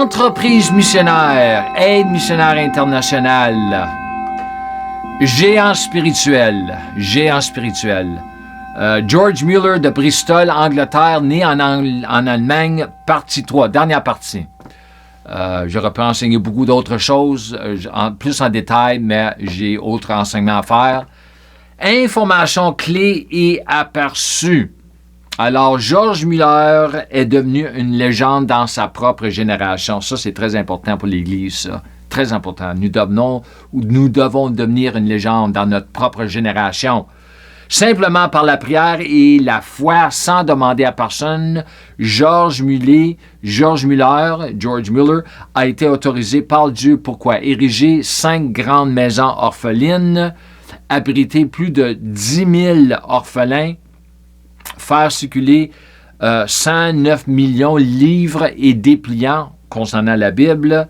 Entreprise missionnaire, aide missionnaire internationale, géant spirituel. George Mueller de Bristol, Angleterre, né en Allemagne, partie 3, dernière partie. J'aurais pu enseigner beaucoup d'autres choses, plus en détail, mais j'ai autres enseignements à faire. Information clé et aperçue. Alors, George Mueller est devenu une légende dans sa propre génération. Ça, c'est très important pour l'Église, ça. Très important. Nous devons devenir une légende dans notre propre génération. Simplement par la prière et la foi, sans demander à personne, George Mueller a été autorisé par Dieu. Pourquoi? Ériger 5 grandes maisons orphelines, abriter plus de 10 000 orphelins, faire circuler 109 millions de livres et dépliants concernant la Bible,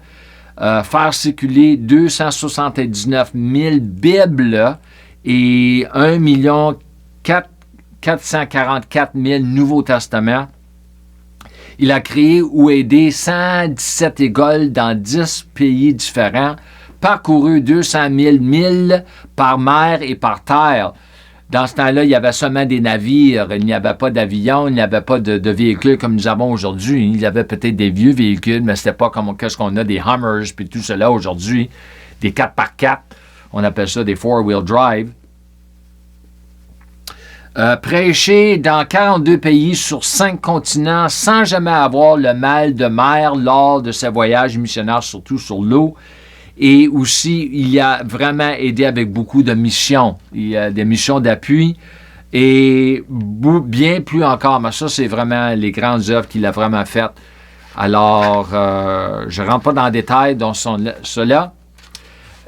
faire circuler 279 000 Bibles et 1 444 000 Nouveaux Testaments. Il a créé ou aidé 117 écoles dans 10 pays différents, parcouru 200 000 milles par mer et par terre. Dans ce temps-là, il y avait seulement des navires, il n'y avait pas d'avions, il n'y avait pas de véhicules comme nous avons aujourd'hui. Il y avait peut-être des vieux véhicules, mais c'était pas comme qu'est-ce qu'on a, des Hummers, puis tout cela aujourd'hui, des 4x4, on appelle ça des 4-wheel drive. Prêcher dans 42 pays sur 5 continents sans jamais avoir le mal de mer lors de ses voyages missionnaires, surtout sur l'eau. Et aussi, il a vraiment aidé avec beaucoup de missions. Il y a des missions d'appui et bien plus encore. Mais ça, c'est vraiment les grandes œuvres qu'il a vraiment faites. Alors, je ne rentre pas dans le détail dans cela.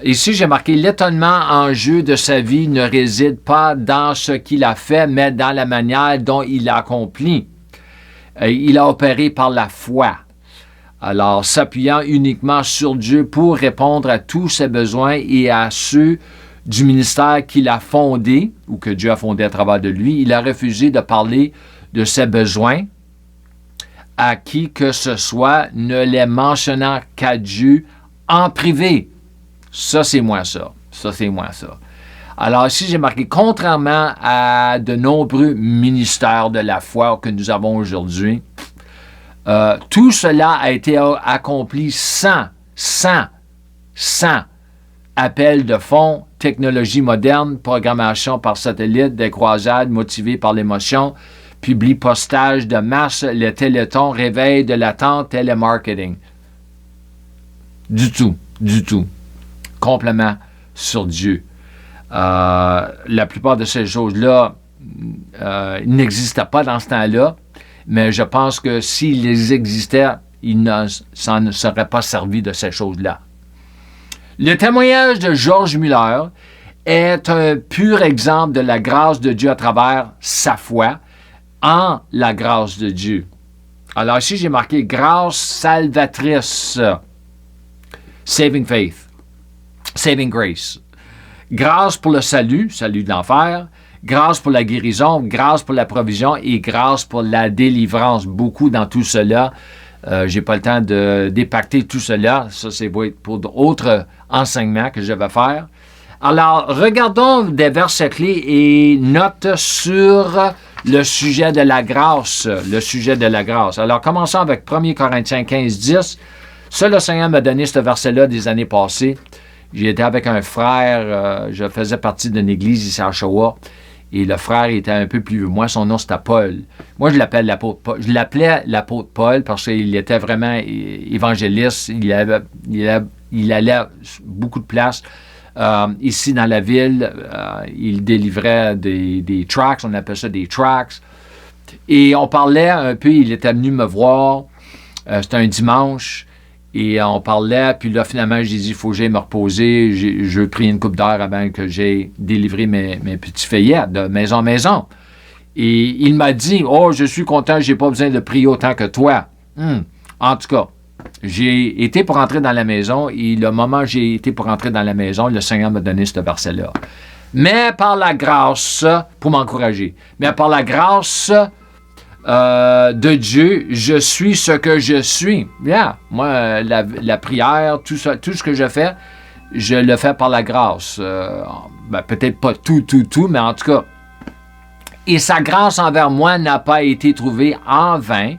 Ici, j'ai marqué « L'étonnement en jeu de sa vie ne réside pas dans ce qu'il a fait, mais dans la manière dont il l'a accompli. Il a opéré par la foi. » Alors, s'appuyant uniquement sur Dieu pour répondre à tous ses besoins et à ceux du ministère qu'il a fondé, ou que Dieu a fondé à travers de lui, il a refusé de parler de ses besoins à qui que ce soit, ne les mentionnant qu'à Dieu en privé. Ça, c'est moi ça. Alors ici, j'ai marqué, contrairement à de nombreux ministères de la foi que nous avons aujourd'hui, tout cela a été accompli sans appel de fonds, technologie moderne, programmation par satellite, des croisades motivées par l'émotion, publi-postage de masse, le téléthon, réveil de l'attente, télémarketing. Du tout. Complètement sur Dieu. La plupart de ces choses-là n'existaient pas dans ce temps-là, mais je pense que s'ils existaient, ils ne s'en seraient pas servis de ces choses-là. Le témoignage de George Mueller est un pur exemple de la grâce de Dieu à travers sa foi en la grâce de Dieu. Alors ici, j'ai marqué « grâce salvatrice »,« saving faith »,« saving grace ». Grâce pour le salut de l'enfer, grâce pour la guérison, grâce pour la provision et grâce pour la délivrance. Beaucoup dans tout cela. Je n'ai pas le temps d'épacter tout cela. Ça, c'est pour d'autres enseignements que je vais faire. Alors, regardons des versets clés et notes sur le sujet de la grâce. Alors, commençons avec 1 Corinthiens 15, 10. Ça, le Seigneur m'a donné ce verset-là des années passées. J'étais avec un frère, je faisais partie d'une église ici à Oshawa, et le frère était un peu plus vieux. Moi, son nom, c'était Paul. Moi, je l'appelais l'apôtre Paul parce qu'il était vraiment évangéliste. Il allait beaucoup de places. Ici, dans la ville, il délivrait des tracts, on appelle ça des tracts. Et on parlait un peu, il était venu me voir, c'était un dimanche, et on parlait, puis là, finalement, j'ai dit, il faut que j'aille me reposer. Je pris une couple d'heures avant que j'aie délivré mes petits feuillets de maison en maison. Et il m'a dit, « Oh, je suis content, j'ai pas besoin de prier autant que toi. » En tout cas, j'ai été pour entrer dans la maison, et le moment où j'ai été pour entrer dans la maison, le Seigneur m'a donné ce verset-là. « Mais par la grâce, pour m'encourager, mais par la grâce de Dieu, je suis ce que je suis. Bien, moi, la prière, tout ça, tout ce que je fais, je le fais par la grâce. Peut-être pas tout, mais en tout cas. Et sa grâce envers moi n'a pas été trouvée en vain,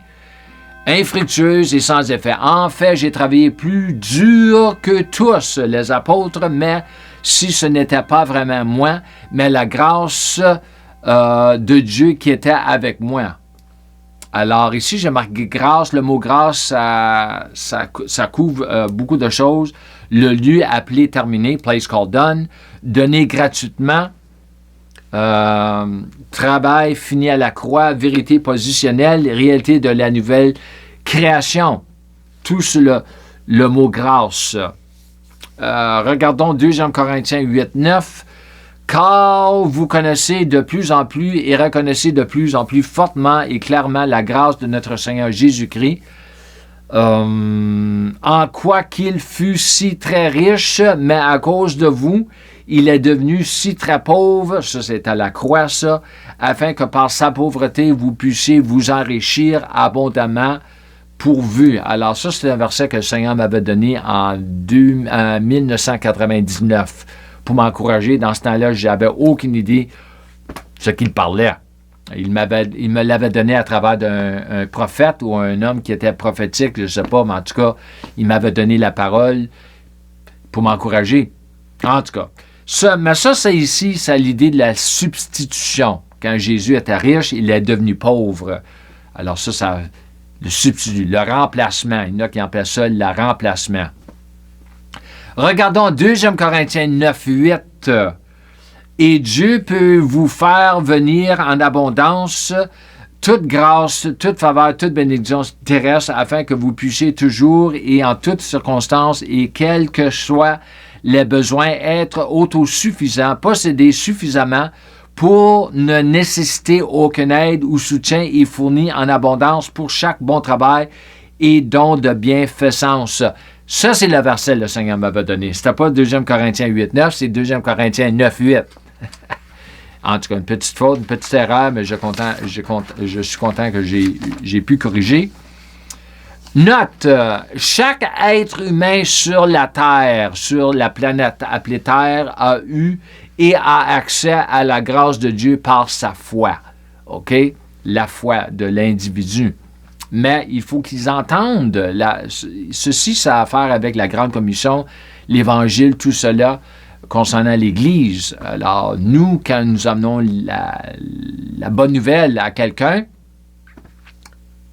infructueuse et sans effet. En fait, j'ai travaillé plus dur que tous les apôtres, mais si ce n'était pas vraiment moi, mais la grâce de Dieu qui était avec moi. Alors ici, j'ai marqué grâce. Le mot grâce, ça couvre beaucoup de choses. Le lieu appelé terminé, place called done, donné gratuitement, travail fini à la croix, vérité positionnelle, réalité de la nouvelle création. Tout le mot grâce. Regardons 2 Corinthiens 8-9. Car vous connaissez de plus en plus et reconnaissez de plus en plus fortement et clairement la grâce de notre Seigneur Jésus-Christ, en quoi qu'il fut si très riche, mais à cause de vous, il est devenu si très pauvre, ça c'est à la croix ça, afin que par sa pauvreté vous puissiez vous enrichir abondamment pourvu. Alors ça c'est un verset que le Seigneur m'avait donné en 1999. Pour m'encourager. Dans ce temps-là, je n'avais aucune idée ce qu'il parlait. Il me l'avait donné à travers un prophète ou un homme qui était prophétique, je ne sais pas, mais en tout cas, il m'avait donné la parole pour m'encourager. En tout cas. Mais ça, c'est ici, c'est l'idée de la substitution. Quand Jésus était riche, il est devenu pauvre. Alors ça le substitut, le remplacement. Il y en a qui appellent ça le remplacement. Regardons 2 Corinthiens 9-8. Et Dieu peut vous faire venir en abondance toute grâce, toute faveur, toute bénédiction terrestre, afin que vous puissiez toujours et en toutes circonstances et quels que soient les besoins, être autosuffisants, posséder suffisamment pour ne nécessiter aucune aide ou soutien et fournir en abondance pour chaque bon travail et don de bienfaisance. Ça, c'est le verset que le Seigneur m'avait donné. Ce n'était pas 2 Corinthiens 8-9, c'est 2 Corinthiens 9-8. En tout cas, une petite faute, une petite erreur, mais je suis content que j'ai pu corriger. Note, chaque être humain sur la Terre, sur la planète appelée Terre, a eu et a accès à la grâce de Dieu par sa foi. OK? La foi de l'individu. Mais il faut qu'ils entendent. Ceci, ça a à faire avec la Grande Commission, l'Évangile, tout cela concernant l'Église. Alors, nous, quand nous amenons la bonne nouvelle à quelqu'un,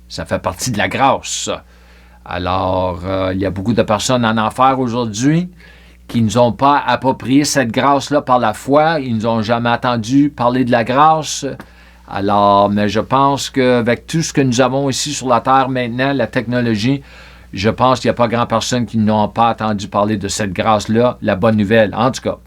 ça fait partie de la grâce. Alors, il y a beaucoup de personnes en enfer aujourd'hui qui ne nous ont pas approprié cette grâce-là par la foi. Ils nous ont jamais entendu parler de la grâce. Alors, mais je pense qu'avec tout ce que nous avons ici sur la Terre maintenant, la technologie, je pense qu'il n'y a pas grand personne qui n'ont pas entendu parler de cette grâce-là, la bonne nouvelle. En tout cas,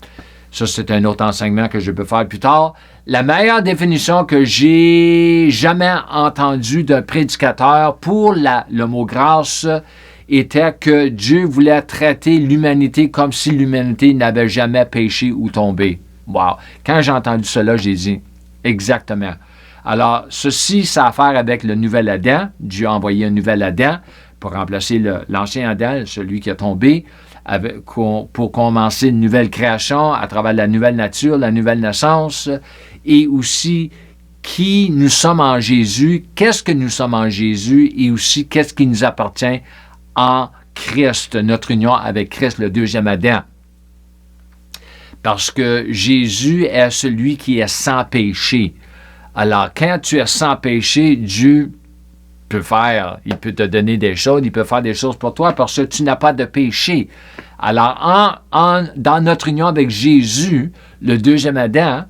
ça c'est un autre enseignement que je peux faire plus tard. La meilleure définition que j'ai jamais entendue d'un prédicateur pour le mot grâce était que Dieu voulait traiter l'humanité comme si l'humanité n'avait jamais péché ou tombé. Wow! Quand j'ai entendu cela, j'ai dit, exactement. Alors, ceci, ça a à faire avec le nouvel Adam. Dieu a envoyé un nouvel Adam pour remplacer l'ancien Adam, celui qui a tombé, pour commencer une nouvelle création à travers la nouvelle nature, la nouvelle naissance, et aussi qui nous sommes en Jésus, qu'est-ce que nous sommes en Jésus, et aussi qu'est-ce qui nous appartient en Christ, notre union avec Christ, le deuxième Adam. Parce que Jésus est celui qui est sans péché. Alors, quand tu es sans péché, Dieu il peut te donner des choses, il peut faire des choses pour toi parce que tu n'as pas de péché. Alors, dans notre union avec Jésus, le deuxième Adam,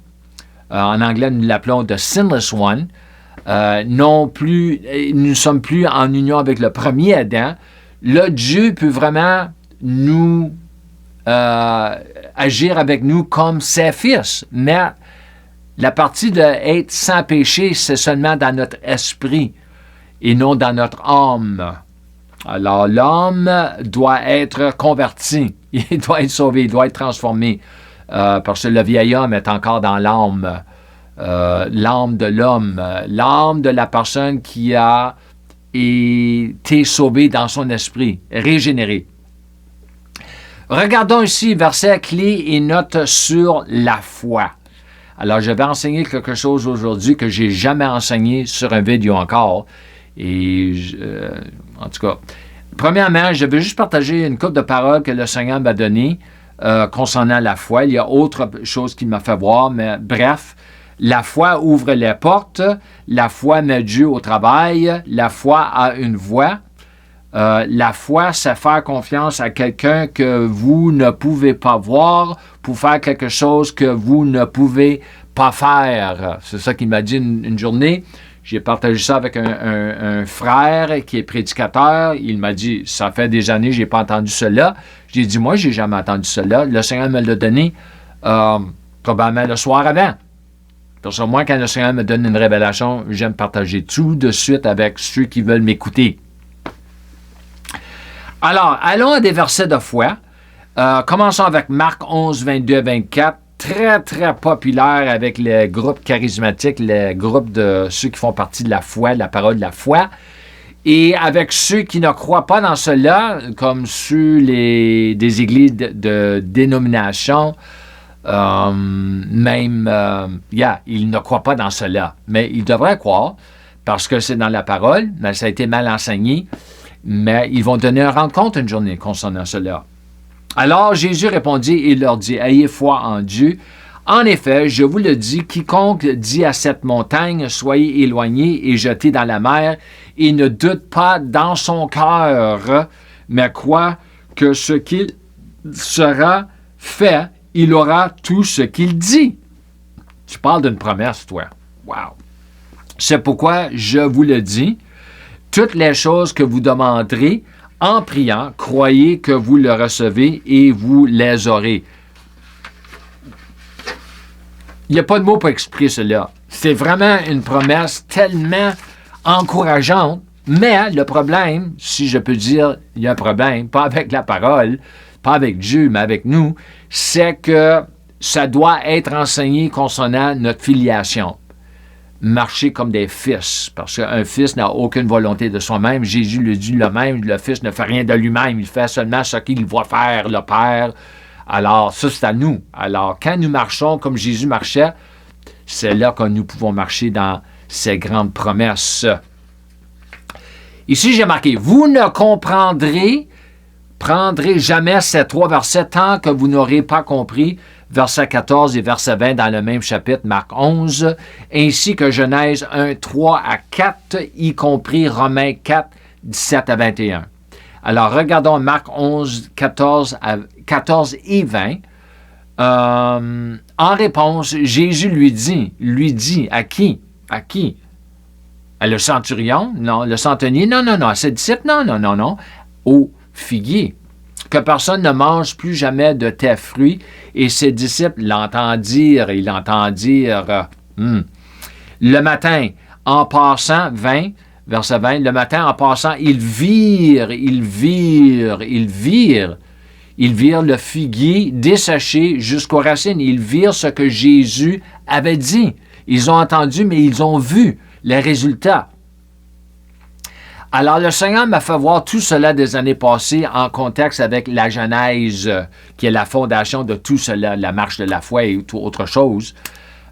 en anglais nous l'appelons The Sinless One, nous ne sommes plus en union avec le premier Adam. Là, Dieu peut vraiment nous agir avec nous comme ses fils. Mais la partie d'être sans péché, c'est seulement dans notre esprit et non dans notre âme. Alors, l'homme doit être converti. Il doit être sauvé, il doit être transformé. Parce que le vieil homme est encore dans l'âme. l'âme de l'homme, l'âme de la personne qui a été sauvée dans son esprit, régénérée. Regardons ici verset clé et note sur la foi. Alors, je vais enseigner quelque chose aujourd'hui que je n'ai jamais enseigné sur une vidéo encore. Et, en tout cas, premièrement, je vais juste partager une couple de paroles que le Seigneur m'a données concernant la foi. Il y a autre chose qu'il m'a fait voir, mais bref, la foi ouvre les portes, la foi met Dieu au travail, la foi a une voix. La foi, c'est faire confiance à quelqu'un que vous ne pouvez pas voir pour faire quelque chose que vous ne pouvez pas faire. C'est ça qu'il m'a dit une journée. J'ai partagé ça avec un frère qui est prédicateur. Il m'a dit, ça fait des années que je n'ai pas entendu cela. J'ai dit, moi, je n'ai jamais entendu cela. Le Seigneur me l'a donné probablement le soir avant. Parce que moi, quand le Seigneur me donne une révélation, j'aime partager tout de suite avec ceux qui veulent m'écouter. Alors, allons à des versets de foi. Commençons avec Marc 11, 22, 24. Très, très populaire avec les groupes charismatiques, les groupes de ceux qui font partie de la foi, de la parole de la foi. Et avec ceux qui ne croient pas dans cela, comme ceux des églises de dénomination, ils ne croient pas dans cela. Mais ils devraient croire, parce que c'est dans la parole, mais ça a été mal enseigné. Mais ils vont donner un rendre-compte une journée concernant cela. Alors Jésus répondit et leur dit, « Ayez foi en Dieu. En effet, je vous le dis, quiconque dit à cette montagne, soyez éloignés et jetés dans la mer, et ne doute pas dans son cœur, mais croit que ce qu'il sera fait, il aura tout ce qu'il dit. » Tu parles d'une promesse, toi. Wow! C'est pourquoi je vous le dis, toutes les choses que vous demanderez en priant, croyez que vous le recevez et vous les aurez. Il n'y a pas de mots pour expliquer cela. C'est vraiment une promesse tellement encourageante, mais le problème, si je peux dire, il y a un problème, pas avec la parole, pas avec Dieu, mais avec nous, c'est que ça doit être enseigné concernant notre filiation. Marcher comme des fils, parce qu'un fils n'a aucune volonté de soi-même. Jésus le dit lui-même, le fils ne fait rien de lui-même, il fait seulement ce qu'il voit faire le Père. Alors, ça, c'est à nous. Alors, quand nous marchons comme Jésus marchait, c'est là que nous pouvons marcher dans ces grandes promesses. Ici, j'ai marqué, vous ne prendrez jamais ces 3 versets tant que vous n'aurez pas compris verset 14 et verset 20 dans le même chapitre, Marc 11, ainsi que Genèse 1, 3 à 4, y compris Romains 4, 17 à 21. Alors, regardons Marc 11, 14 et 20. En réponse, Jésus lui dit, à qui? À qui? À le centurion? Non. Le centenier? Non. À ses disciples? Non. Au figuier. Que personne ne mange plus jamais de tes fruits. Et ses disciples l'entendirent. Le matin, en passant, verset 20, le matin, en passant, ils virent le figuier desséché jusqu'aux racines. Ils virent ce que Jésus avait dit. Ils ont entendu, mais ils ont vu les résultats. Alors, le Seigneur m'a fait voir tout cela des années passées en contexte avec la Genèse, qui est la fondation de tout cela, la marche de la foi et tout autre chose.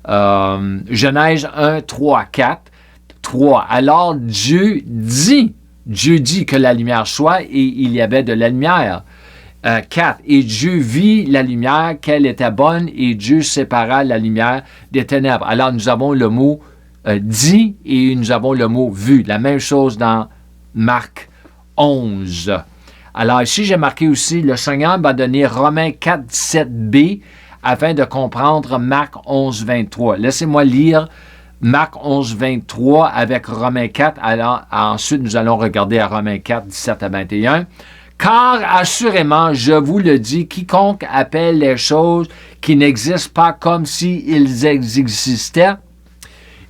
Genèse 1, 3, 4. 3. Alors, Dieu dit que la lumière soit et il y avait de la lumière. 4. Et Dieu vit la lumière, qu'elle était bonne, et Dieu sépara la lumière des ténèbres. Alors, nous avons le mot dit et nous avons le mot vu. La même chose dans Marc 11. Alors ici, j'ai marqué aussi, le Seigneur m'a donné Romains 4, 17b afin de comprendre Marc 11, 23. Laissez-moi lire Marc 11, 23 avec Romains 4. Alors, ensuite, nous allons regarder à Romains 4, 17 à 21. Car assurément, je vous le dis, quiconque appelle les choses qui n'existent pas comme s'ils existaient,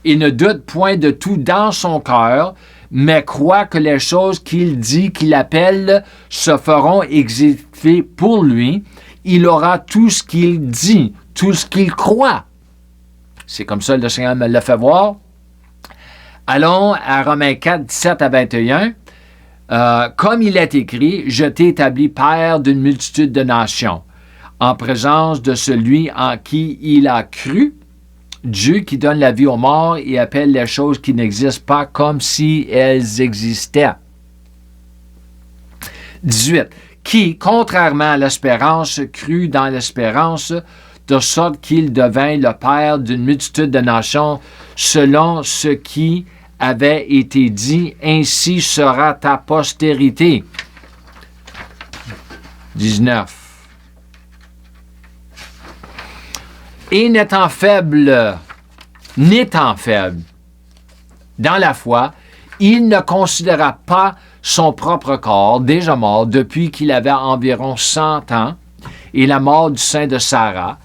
et ne doute point de tout dans son cœur, mais croit que les choses qu'il dit, qu'il appelle, se feront exister pour lui. Il aura tout ce qu'il dit, tout ce qu'il croit. C'est comme ça, le Seigneur me l'a fait voir. Allons à Romains 4, 17 à 21. Comme il est écrit, je t'ai établi père d'une multitude de nations, en présence de celui en qui il a cru, Dieu qui donne la vie aux morts et appelle les choses qui n'existent pas comme si elles existaient. 18. Qui, contrairement à l'espérance, crut dans l'espérance, de sorte qu'il devint le père d'une multitude de nations, selon ce qui avait été dit, ainsi sera ta postérité. 19. Et n'étant faible dans la foi, il ne considéra pas son propre corps déjà mort depuis qu'il avait environ 100 ans et la mort du sein de Sarah.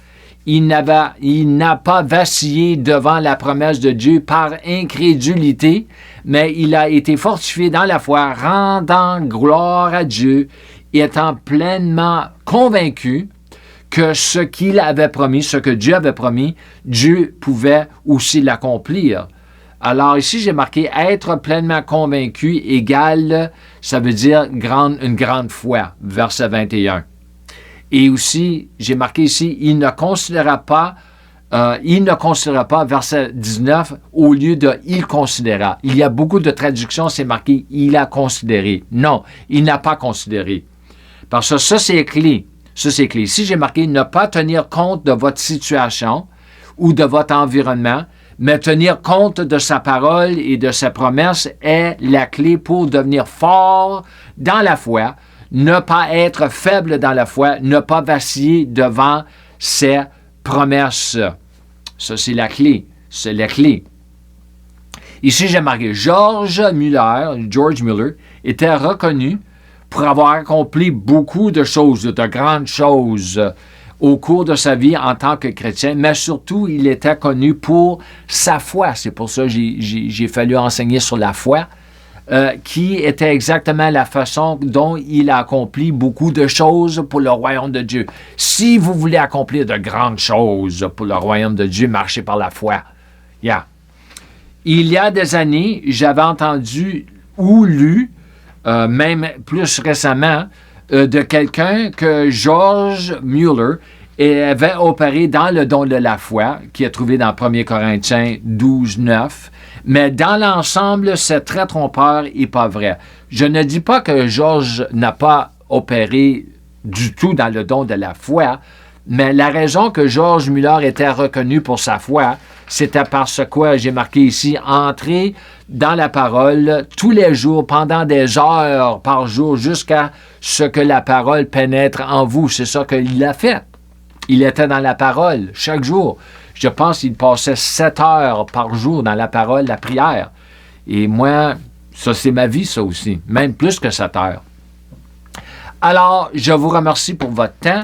Il n'a pas vacillé devant la promesse de Dieu par incrédulité, mais il a été fortifié dans la foi, rendant gloire à Dieu, et étant pleinement convaincu que ce qu'il avait promis, ce que Dieu avait promis, Dieu pouvait aussi l'accomplir. Alors ici, j'ai marqué « être pleinement convaincu » égale, ça veut dire une grande foi, verset 21. Et aussi, j'ai marqué ici « il ne considéra pas, verset 19, au lieu de « il considéra ». Il y a beaucoup de traductions, c'est marqué « il a considéré ». Non, il n'a pas considéré. Parce que ça, c'est clé. Ça, c'est clé. Ici, j'ai marqué « ne pas tenir compte de votre situation ou de votre environnement, mais tenir compte de sa parole et de sa promesse est la clé pour devenir fort dans la foi, ne pas être faible dans la foi, ne pas vaciller devant ses promesses. » Ça, c'est la clé. C'est la clé. Ici, j'ai marqué « George Mueller était reconnu pour avoir accompli beaucoup de choses, de grandes choses au cours de sa vie en tant que chrétien, mais surtout, il était connu pour sa foi. C'est pour ça que j'ai fallu enseigner sur la foi, qui était exactement la façon dont il a accompli beaucoup de choses pour le royaume de Dieu. Si vous voulez accomplir de grandes choses pour le royaume de Dieu, marchez par la foi. Yeah. Il y a des années, j'avais entendu ou lu, même plus récemment, de quelqu'un que George Mueller avait opéré dans le don de la foi, qui est trouvé dans 1 Corinthiens 12, 9. Mais dans l'ensemble, c'est très trompeur et pas vrai. Je ne dis pas que George n'a pas opéré du tout dans le don de la foi, mais la raison que George Mueller était reconnu pour sa foi, c'était parce que, j'ai marqué ici, entrer dans la parole tous les jours, pendant des heures par jour, jusqu'à ce que la parole pénètre en vous. C'est ça qu'il a fait. Il était dans la parole chaque jour. Je pense qu'il passait 7 heures par jour dans la parole, la prière. Et moi, ça c'est ma vie, ça aussi. Même plus que 7 heures. Alors, je vous remercie pour votre temps.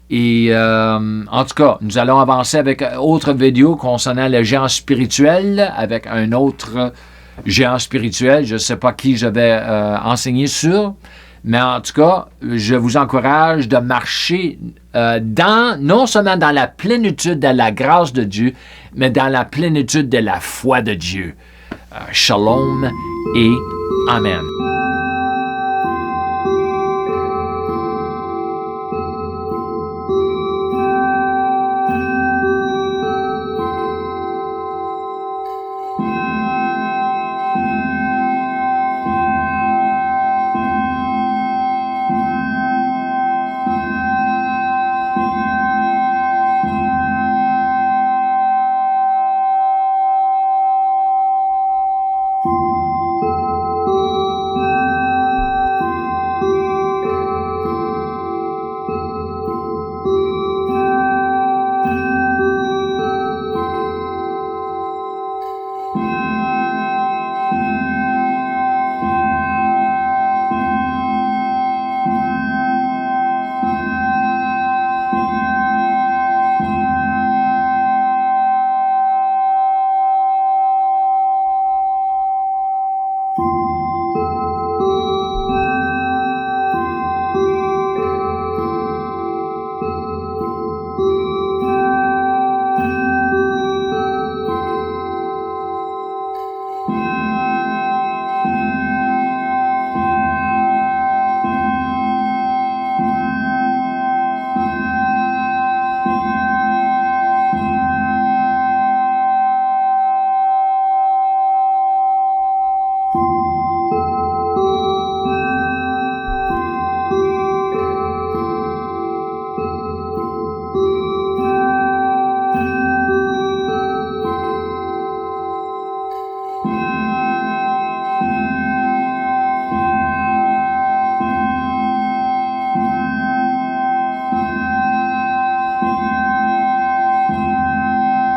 Et en tout cas, nous allons avancer avec autre vidéo concernant le géant spirituel, avec un autre géant spirituel. Je ne sais pas qui je vais enseigner sur, mais en tout cas, je vous encourage de marcher non seulement dans la plénitude de la grâce de Dieu, mais dans la plénitude de la foi de Dieu. Shalom et Amen.